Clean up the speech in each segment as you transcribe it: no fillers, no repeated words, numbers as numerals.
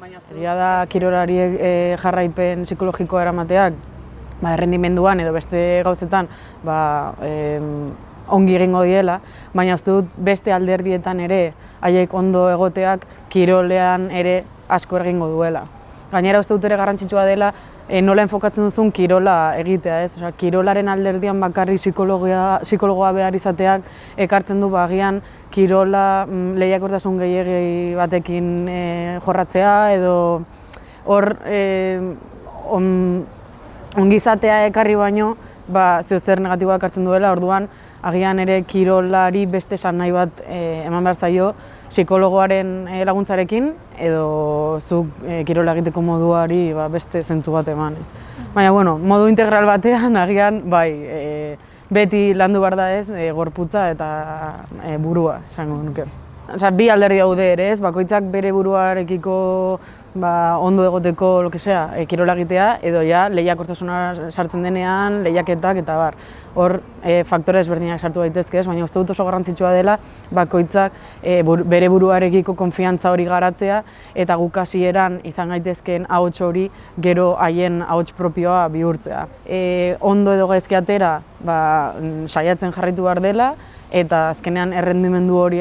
Egia da kirolari jarraipen psikologikoa eramateak, errendimenduan edo beste gauzetan ongi egingo diela, baina uste dut beste alderdietan ere haiek ondo egoteak kirolean ere asko egingo duela. Gainera uste dut ere garrantzitsua dela nola enfokatzen duzun kirola egitea, ez? Osea, kirolaren alderdian bakarrik psikologoa behar izateak ekartzen du agian kirola lehiakortasun gehiegi batekin jorratzea edo hor ongizatea ekarri baino zeozer negatiboa ekartzen duela, orduan agian ere kirolari beste esan nahi bat eman behar zaio psikologoaren laguntzarekin edo zuk kirola egiteko moduari beste zentzu bat eman. Baina, modu integral batean agian beti landu behar da ez gorputza eta burua, esango nuke. Bi alderdi daude ere ez, bakoitzak bere buruarekiko ondo egoteko kirola egitea edo lehiakortasuna sartzen denean, lehiaketak eta bar. Hor faktore ezberdinak sartu daitezke ez, baina uste dut oso garrantzitsua dela bakoitzak bere buruarekiko konfiantza hori garatzea eta guk hasieran izan gaitezkeen ahots hori gero haien ahots propioa bihurtzea. Ondo edo gaizki atera saiatzen jarraitu behar dela, eta azkenean errendimendu hori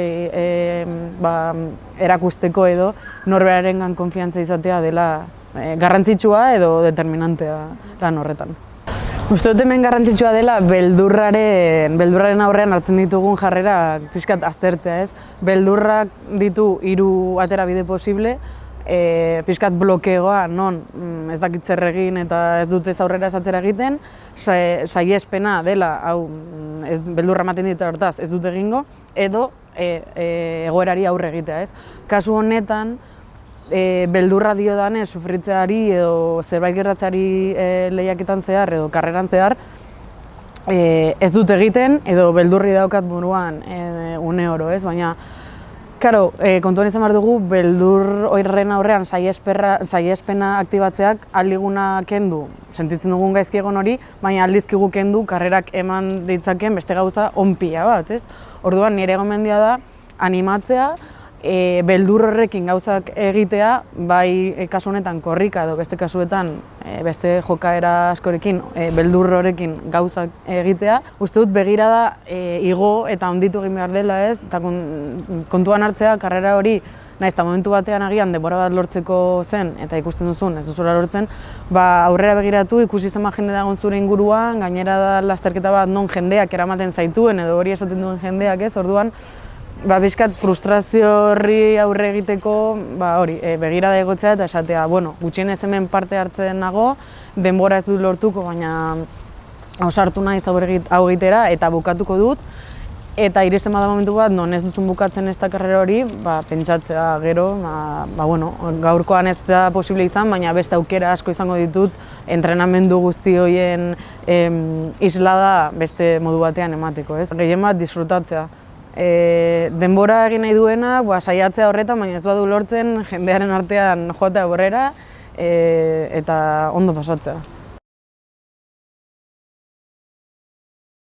erakusteko edo norberarengan konfiantza izatea dela garrantzitsua edo determinantea lan horretan. Uste dut hemen garrantzitsua dela beldurraren aurrean hartzen ditugun jarrerak pixkat aztertzea, ez? Beldurrak ditu 3 aterabide posible, pixkat blokeoa non ez dakit zer egin eta ez dut ez aurrera ez atzera egiten, saiespena dela, hau beldurra ematen dit hortaz ez dut egingo, edo egoerari aurre egitea, ez? Kasu honetan, beldurra diodanez sufritzeari edo zerbait gertatzeari lehiaketan zehar edo karreran zehar ez dut egiten edo beldurri daukat buruan une oro, ez? Baina kontuan izan behar dugu, beldur horren aurrean saiespena aktibatzeak aldiguna kendu, sentitzen dugun gaizki egon hori, baina aldizkigu kendu karrerak eman ditzaken beste gauza onpila bat, ez? Orduan nire gomendia da animatzea, beldur horrekin gauzak egitea, bai kasu honetan korrika edo beste kasuetan beste jokaera askorekin beldur horrekin gauzak egitea. Uste dut begirada igo eta onditu egin behar dela ez, eta kontuan hartzea karrera hori nahiz eta momentu batean agian denbora bat lortzeko zen eta ikusten duzun ez duzula lortzen, aurrera begiratu ikusi zenbat jende dagoen zure inguruan, gainera da lasterketa bat non jendeak eramaten zaituen edo hori esaten duen jendeak ez, orduan bizkat frustrazio horri aurre egiteko begirada egotzea eta esatea, gutxienez hemen parte hartzen nago, denbora ez dut lortuko, baina ausartu naiz hau egitera eta bukatuko dut. Eta iristen bada momentu bat, non ez duzun bukatzen ez da karrera hori, pentsatzea gero, gaurkoan ez da posible izan, baina beste aukera asko izango ditut entrenamendu guzti horien islada beste modu batean emateko, ez? Gehien bat disfrutatzea. Denbora egin nahi duena, saiatzea horretan, baina ez badu lortzen jendearen artean joatea aurrera eta ondo pasatzea.